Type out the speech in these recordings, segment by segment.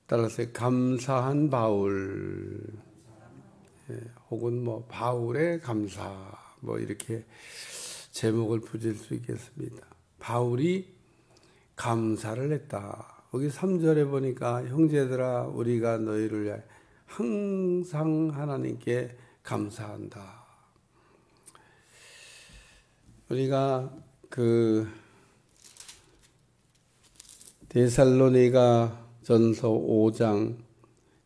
따라서 감사한 바울, 혹은 뭐 바울의 감사, 뭐 이렇게 제목을 붙일 수 있겠습니다. 바울이 감사를 했다. 거기 3절에 보니까 형제들아 우리가 너희를 위하여 항상 하나님께 감사한다. 우리가 데살로니가 전서 5장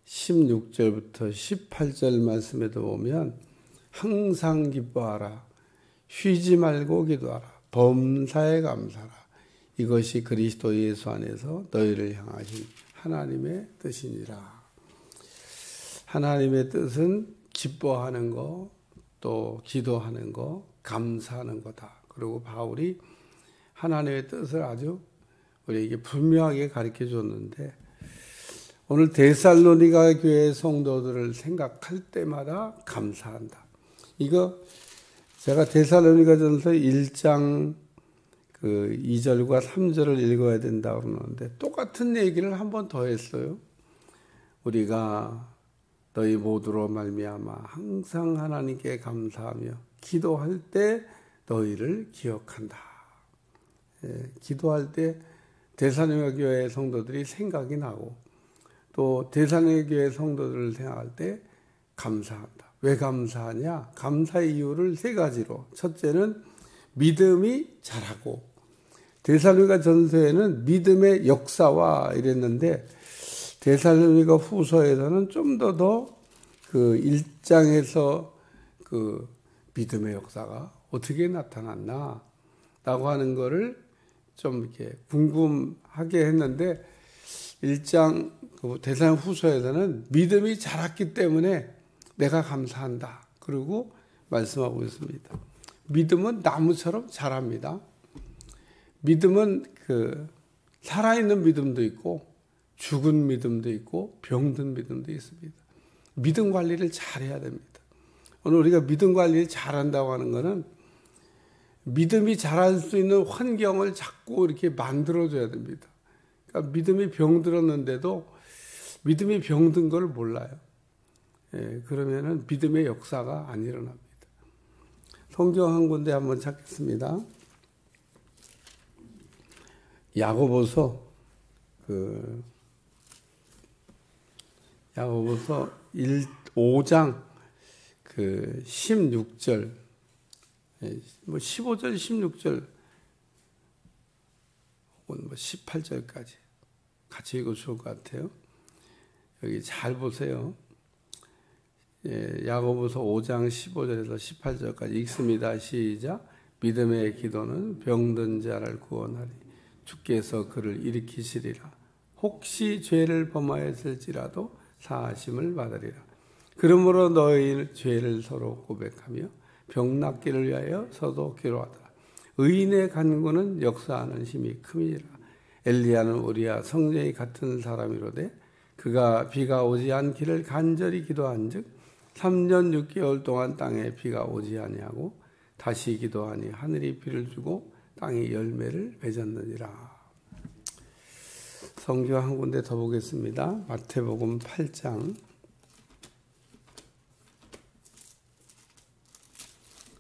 16절부터 18절 말씀에도 보면 항상 기뻐하라, 쉬지 말고 기도하라, 범사에 감사하라. 이것이 그리스도 예수 안에서 너희를 향하신 하나님의 뜻이니라. 하나님의 뜻은 기뻐하는 거, 또 기도하는 거, 감사하는 거다. 그리고 바울이 하나님의 뜻을 아주 우리에게 분명하게 가르쳐 줬는데, 오늘 데살로니가 교회 성도들을 생각할 때마다 감사한다. 이거 제가 데살로니가 전서 1장 2절과 3절을 읽어야 된다고 그러는데 똑같은 얘기를 한 번 더 했어요. 우리가 너희 모두로 말미암아 항상 하나님께 감사하며 기도할 때 너희를 기억한다. 기도할 때 데살로니가 교회 성도들이 생각이 나고, 또 데살로니가 교회 성도들을 생각할 때 감사한다. 왜 감사하냐? 감사의 이유를 세 가지로. 첫째는 믿음이 자라고, 데살로니가 전서에는 믿음의 역사와 이랬는데 데살로니가 후서에서는 좀 더 그 1장에서 그 믿음의 역사가 어떻게 나타났나 라고 하는 거를 좀 이렇게 궁금하게 했는데, 1장 데살로니가 후서에서는 믿음이 자랐기 때문에 내가 감사한다. 그리고 말씀하고 있습니다. 믿음은 나무처럼 자랍니다. 믿음은 살아있는 믿음도 있고 죽은 믿음도 있고 병든 믿음도 있습니다. 믿음 관리를 잘해야 됩니다. 오늘 우리가 믿음 관리를 잘한다고 하는 것은 믿음이 자랄 수 있는 환경을 자꾸 이렇게 만들어줘야 됩니다. 그러니까 믿음이 병들었는데도 믿음이 병든 걸 몰라요. 그러면은 믿음의 역사가 안 일어납니다. 성경 한 군데 한번 찾겠습니다. 야고보서 5장 16절, 15절, 16절 혹은 18절까지 같이 읽어도 좋을 것 같아요. 여기 잘 보세요. 야고보서 5장 15절에서 18절까지 읽습니다. 시작. 믿음의 기도는 병든 자를 구원하리. 주께서 그를 일으키시리라. 혹시 죄를 범하였을지라도 사하심을 받으리라. 그러므로 너희 죄를 서로 고백하며 병 낫기를 위하여 서로 기도하더라. 의인의 간구는 역사하는 힘이 큼이니라. 엘리야는 우리와 성령이 같은 사람이로되 그가 비가 오지 않기를 간절히 기도한즉 3년 6개월 동안 땅에 비가 오지 아니하고 다시 기도하니 하늘이 비를 주고 땅이 열매를 맺었느니라. 성경 한 군데 더 보겠습니다. 마태복음 8장.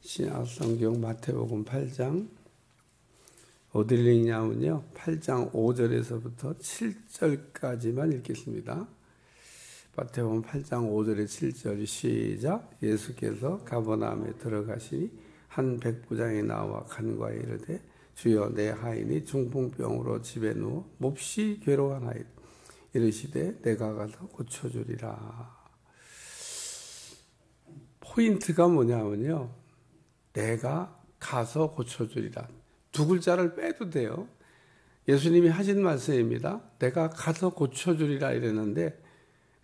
신약성경 마태복음 8장. 어딜 읽냐면요, 8장 5절에서부터 7절까지만 읽겠습니다. 마태복음 8장 5절에 7절 시작. 예수께서 가버나움에 들어가시니 한 백부장이 나와 간과에 이르되 주여 내 하인이 중풍병으로 집에 누워 몹시 괴로워하나이다. 이르시되 내가 가서 고쳐주리라. 포인트가 뭐냐면요, 내가 가서 고쳐주리라. 두 글자를 빼도 돼요. 예수님이 하신 말씀입니다. 내가 가서 고쳐주리라 이랬는데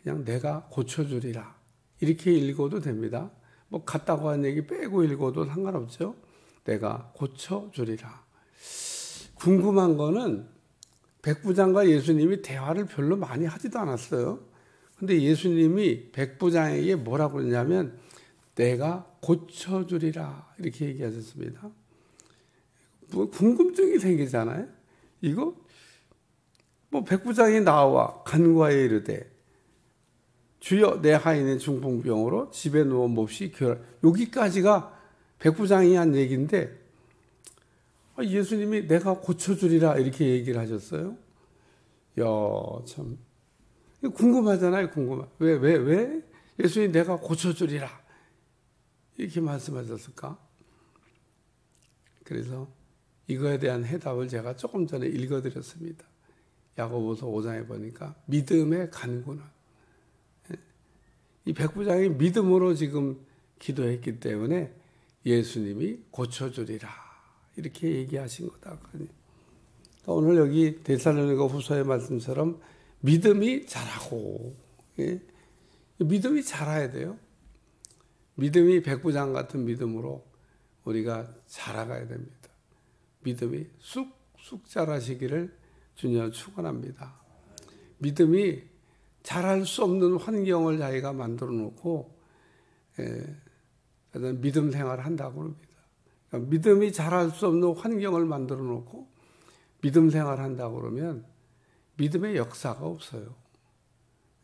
그냥 내가 고쳐주리라 이렇게 읽어도 됩니다. 뭐 같다고 한 얘기 빼고 읽어도 상관없죠. 내가 고쳐주리라. 궁금한 거는 백부장과 예수님이 대화를 별로 많이 하지도 않았어요. 근데 예수님이 백부장에게 뭐라고 그러냐면 내가 고쳐주리라 이렇게 얘기하셨습니다. 뭐 궁금증이 생기잖아요. 이거 백부장이 나와 간구하여 이르되 주여 내 하인의 중풍병으로 집에 누워 몹시 괴로워. 여기까지가 백부장이 한 얘기인데 예수님이 내가 고쳐주리라 이렇게 얘기를 하셨어요. 야, 참 궁금하잖아요. 왜 예수님이 내가 고쳐주리라 이렇게 말씀하셨을까? 그래서 이거에 대한 해답을 제가 조금 전에 읽어드렸습니다. 야고보서 5장에 보니까 믿음의 간구나. 이 백부장이 믿음으로 지금 기도했기 때문에 예수님이 고쳐주리라 이렇게 얘기하신 거다. 그러니까 오늘 여기 데살로니가 후서의 말씀처럼 믿음이 자라고, 믿음이 자라야 돼요. 믿음이 백부장 같은 믿음으로 우리가 자라가야 됩니다. 믿음이 쑥쑥 자라시기를 주님 축원합니다. 믿음이 자랄 수 없는 환경을 자기가 만들어 놓고 믿음 생활을 한다고 합니다. 그러니까 믿음이 자랄 수 없는 환경을 만들어 놓고 믿음 생활을 한다고 그러면 믿음의 역사가 없어요.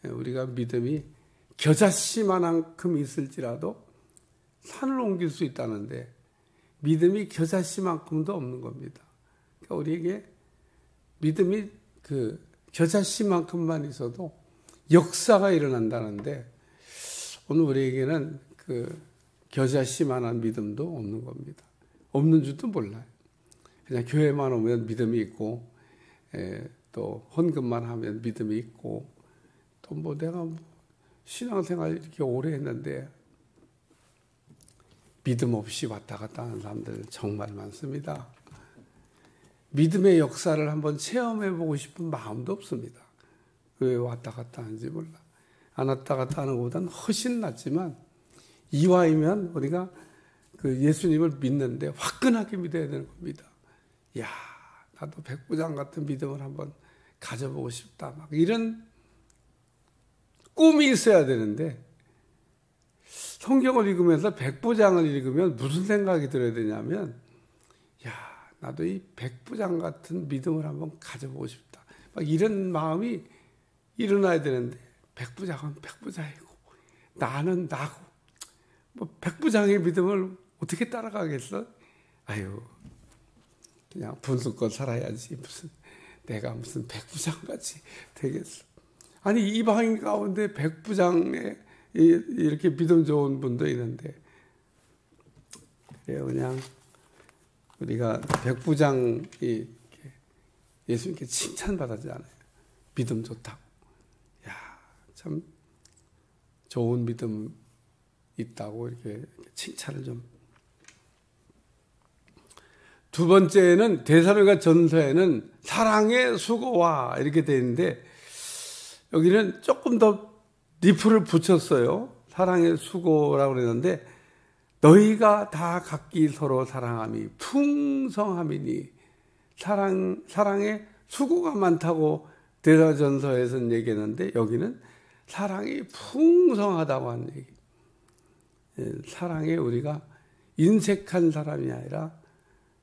우리가 믿음이 겨자씨만큼 있을지라도 산을 옮길 수 있다는데 믿음이 겨자씨만큼도 없는 겁니다. 그러니까 우리에게 믿음이 그 겨자씨만큼만 있어도 역사가 일어난다는데 오늘 우리에게는 그 겨자씨만한 믿음도 없는 겁니다. 없는 줄도 몰라요. 그냥 교회만 오면 믿음이 있고 또 헌금만 하면 믿음이 있고 또 뭐 내가 신앙생활 이렇게 오래 했는데 믿음 없이 왔다 갔다 하는 사람들 정말 많습니다. 믿음의 역사를 한번 체험해보고 싶은 마음도 없습니다. 왜 왔다 갔다 하는지 몰라. 안 왔다 갔다 하는 것보다는 훨씬 낫지만 이와이면 우리가 그 예수님을 믿는데 화끈하게 믿어야 되는 겁니다. 야, 나도 백부장 같은 믿음을 한번 가져보고 싶다. 막 이런 꿈이 있어야 되는데 성경을 읽으면서 백부장을 읽으면 무슨 생각이 들어야 되냐면 야, 나도 이 백부장 같은 믿음을 한번 가져보고 싶다. 막 이런 마음이 일어나야 되는데 백부장은 백부장이고 나는 나고 뭐 백부장의 믿음을 어떻게 따라가겠어? 아유, 그냥 분수껏 살아야지. 내가 무슨 백부장같이 되겠어. 아니 이방인 가운데 백부장에 이렇게 믿음 좋은 분도 있는데 그래요. 그냥 우리가 백부장이 예수님께 칭찬받았잖아요. 믿음 좋다고. 야, 참 좋은 믿음 있다고 이렇게 칭찬을 좀. 두 번째는 데살로니가 전서에는 사랑의 수고와 이렇게 되어 있는데 여기는 조금 더 리프를 붙였어요. 사랑의 수고라고 그랬는데 너희가 다 각기 서로 사랑함이 풍성함이니 사랑의 수고가 많다고 데살로니가전서에서는 얘기했는데 여기는 사랑이 풍성하다고 하는 얘기. 사랑에 우리가 인색한 사람이 아니라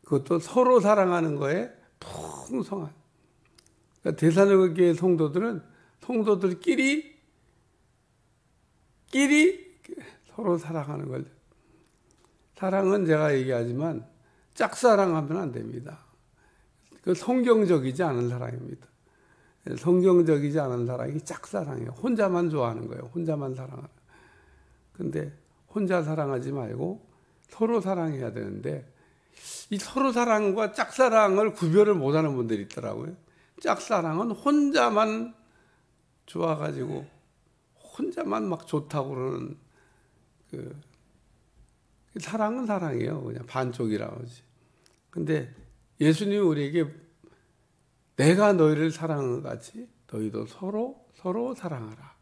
그것도 서로 사랑하는 거에 풍성한. 그러니까 데살로니가 교회 성도들끼리 서로 사랑하는 거죠. 사랑은 제가 얘기하지만 짝사랑하면 안 됩니다. 그 성경적이지 않은 사랑입니다. 성경적이지 않은 사랑이 짝사랑이에요. 혼자만 좋아하는 거예요. 혼자만 사랑하는. 근데 혼자 사랑하지 말고 서로 사랑해야 되는데 이 서로 사랑과 짝사랑을 구별을 못하는 분들이 있더라고요. 짝사랑은 혼자만 좋아가지고 혼자만 막 좋다고 그러는 그 사랑은 사랑이에요. 그냥 반쪽이라고 하지. 근데 예수님이 우리에게 내가 너희를 사랑한 것 같이 너희도 서로 사랑하라.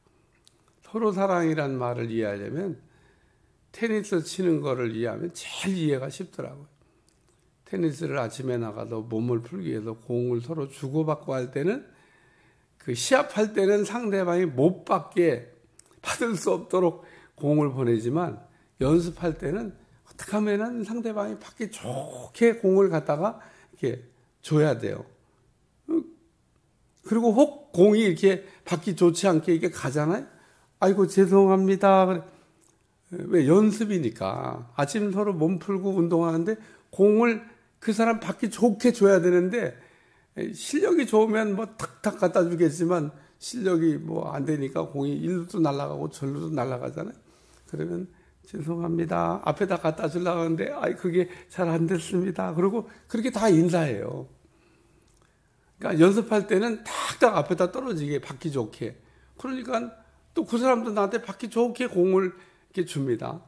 서로 사랑이란 말을 이해하려면 테니스 치는 거를 이해하면 제일 이해가 쉽더라고요. 테니스를 아침에 나가서 몸을 풀기 위해서 공을 서로 주고받고 할 때는 그 시합할 때는 상대방이 못 받게 받을 수 없도록 공을 보내지만 연습할 때는 어떻게 하면은 상대방이 받기 좋게 공을 갖다가 이렇게 줘야 돼요. 그리고 혹 공이 이렇게 받기 좋지 않게 이렇게 가잖아요. 아이고 죄송합니다. 왜 연습이니까 아침 서로 몸 풀고 운동하는데 공을 그 사람 받기 좋게 줘야 되는데 실력이 좋으면 뭐 탁탁 갖다 주겠지만 실력이 뭐 안 되니까 공이 일루도 날아가고 절루도 날아가잖아요. 그러면 죄송합니다. 앞에다 갖다 주려고 하는데 아이 그게 잘 안 됐습니다. 그리고 그렇게 다 인사해요. 그러니까 연습할 때는 탁탁 앞에다 떨어지게 받기 좋게. 그러니까 또 그 사람도 나한테 받기 좋게 공을 이렇게 줍니다.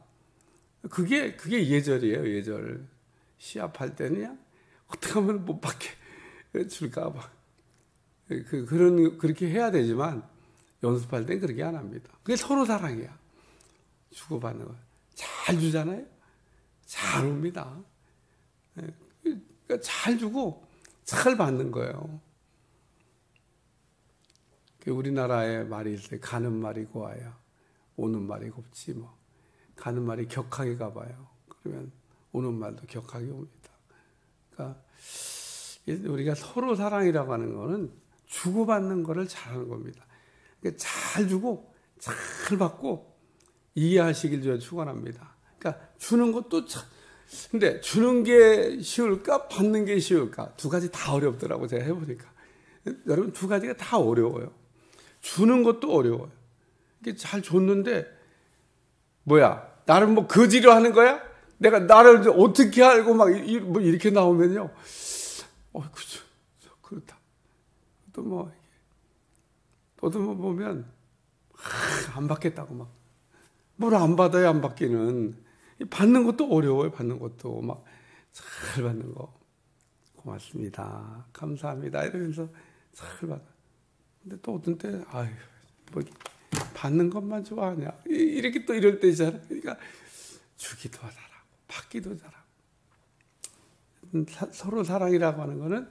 그게 예절이에요, 예절. 시합할 때는 그냥 어떻게 하면 못 받게 줄까 봐. 그렇게 해야 되지만 연습할 땐 그렇게 안 합니다. 그게 서로 사랑이야. 주고받는 거. 잘 주잖아요. 잘 옵니다. 그러니까 잘 주고 잘 받는 거예요. 우리나라에 말이 있어요. 가는 말이 고와야 오는 말이 곱지 뭐. 가는 말이 격하게 가봐요. 그러면 오는 말도 격하게 옵니다. 그러니까 우리가 서로 사랑이라고 하는 거는 주고받는 거를 잘하는 겁니다. 그러니까 잘 주고 잘 받고 이해하시길 제가 축원합니다. 그러니까 주는 것도 참. 근데 주는 게 쉬울까 받는 게 쉬울까? 두 가지 다 어렵더라고 제가 해보니까. 여러분 두 가지가 다 어려워요. 주는 것도 어려워요. 이게 잘 줬는데 뭐야 나를 뭐 거지로 하는 거야? 내가 나를 어떻게 알고 막 뭐 이렇게 나오면요. 그죠. 그렇다. 또 뭐 보면 안 받겠다고 막 뭘 안 받아요 안 받기는. 받는 것도 어려워요. 받는 것도 막 잘 받는 거. 고맙습니다. 감사합니다. 이러면서 잘 받아. 근데 또 어떤 때 뭐 받는 것만 좋아하냐 이렇게 또 이럴 때잖아. 그러니까 주기도 잘하고 받기도 잘하고. 서로 사랑이라고 하는 거는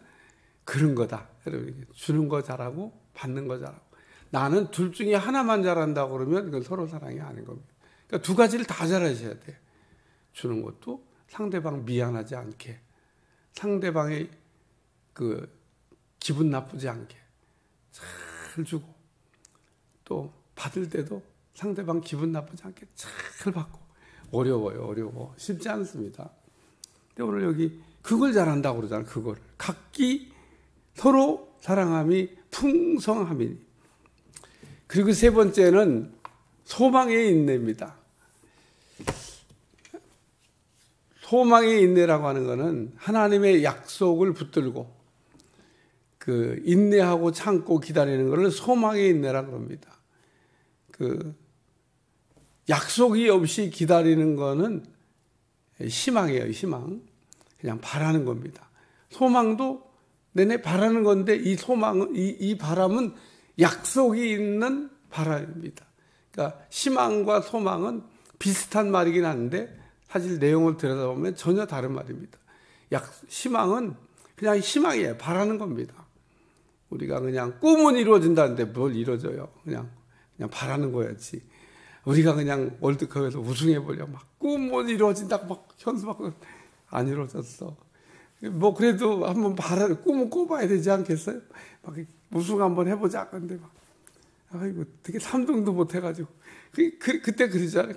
그런 거다. 여러분 주는 거 잘하고 받는 거 잘하고. 나는 둘 중에 하나만 잘한다고 그러면 이건 서로 사랑이 아닌 겁니다. 그러니까 두 가지를 다 잘하셔야 돼. 주는 것도 상대방 미안하지 않게, 상대방의 그 기분 나쁘지 않게 잘 주고, 또 받을 때도 상대방 기분 나쁘지 않게 잘 받고. 어려워. 쉽지 않습니다. 근데 오늘 여기 그걸 잘한다고 그러잖아요. 그걸 각기 서로 사랑함이 풍성함이니. 그리고 세 번째는 소망의 인내입니다. 소망의 인내라고 하는 것은 하나님의 약속을 붙들고 그 인내하고 참고 기다리는 것을 소망의 인내라고 합니다. 그 약속이 없이 기다리는 것은 희망이에요. 희망. 그냥 바라는 겁니다. 소망도 내내 바라는 건데 이 소망은 이 바람은 약속이 있는 바람입니다. 그러니까 희망과 소망은 비슷한 말이긴 한데 사실 내용을 들여다보면 전혀 다른 말입니다. 희망은 그냥 희망이에요. 바라는 겁니다. 우리가 그냥 꿈은 이루어진다는데 뭘 이루어져요? 그냥 바라는 거였지. 우리가 그냥 월드컵에서 우승해보려 막 꿈은 이루어진다고 막 현수막고 안 이루어졌어. 뭐 그래도 한번 꿈은 꿔봐야 되지 않겠어요? 막 우승 한번 해보자. 근데 막 아이고 되게 3등도 못 해가지고 그때 그러잖아요.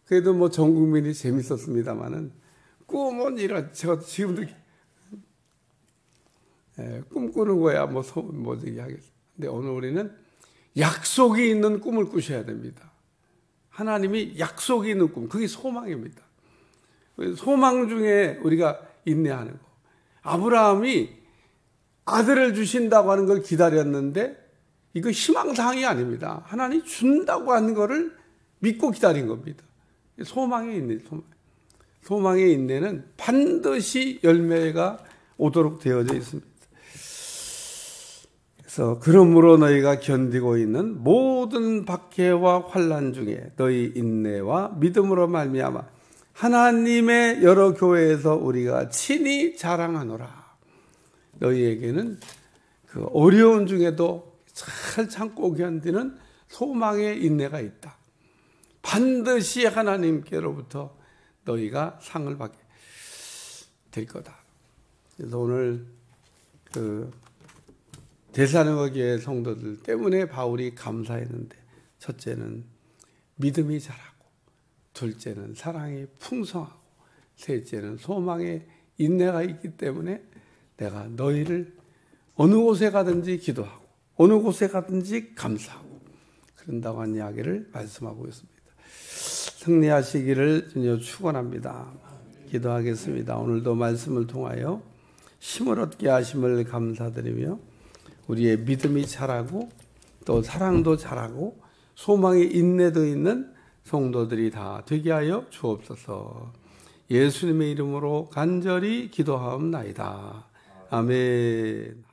그래도 뭐 전 국민이 재밌었습니다만은 꿈은 제가 지금도 꿈꾸는 거야 뭐 얘기하겠어요. 근데 오늘 우리는 약속이 있는 꿈을 꾸셔야 됩니다. 하나님이 약속이 있는 꿈, 그게 소망입니다. 소망 중에 우리가 인내하는 거. 아브라함이 아들을 주신다고 하는 걸 기다렸는데 이거 희망사항이 아닙니다. 하나님이 준다고 하는 거를 믿고 기다린 겁니다. 소망의 인내, 소망의 인내는 반드시 열매가 오도록 되어져 있습니다. 그래서 그러므로 너희가 견디고 있는 모든 박해와 환난 중에 너희 인내와 믿음으로 말미암아 하나님의 여러 교회에서 우리가 친히 자랑하노라. 너희에게는 그 어려운 중에도 잘 참고 견디는 소망의 인내가 있다. 반드시 하나님께로부터 너희가 상을 받게 될 거다. 그래서 오늘 데살로니가 교회 성도들 때문에 바울이 감사했는데, 첫째는 믿음이 자라고, 둘째는 사랑이 풍성하고, 셋째는 소망에 인내가 있기 때문에 내가 너희를 어느 곳에 가든지 기도하고 어느 곳에 가든지 감사하고 그런다고 하는 이야기를 말씀하고 있습니다. 승리하시기를 주님 축원합니다. 기도하겠습니다. 오늘도 말씀을 통하여 힘을 얻게 하심을 감사드리며 우리의 믿음이 자라고 또 사랑도 자라고 소망의 인내도 있는 성도들이 다 되게 하여 주옵소서. 예수님의 이름으로 간절히 기도하옵나이다. 아멘.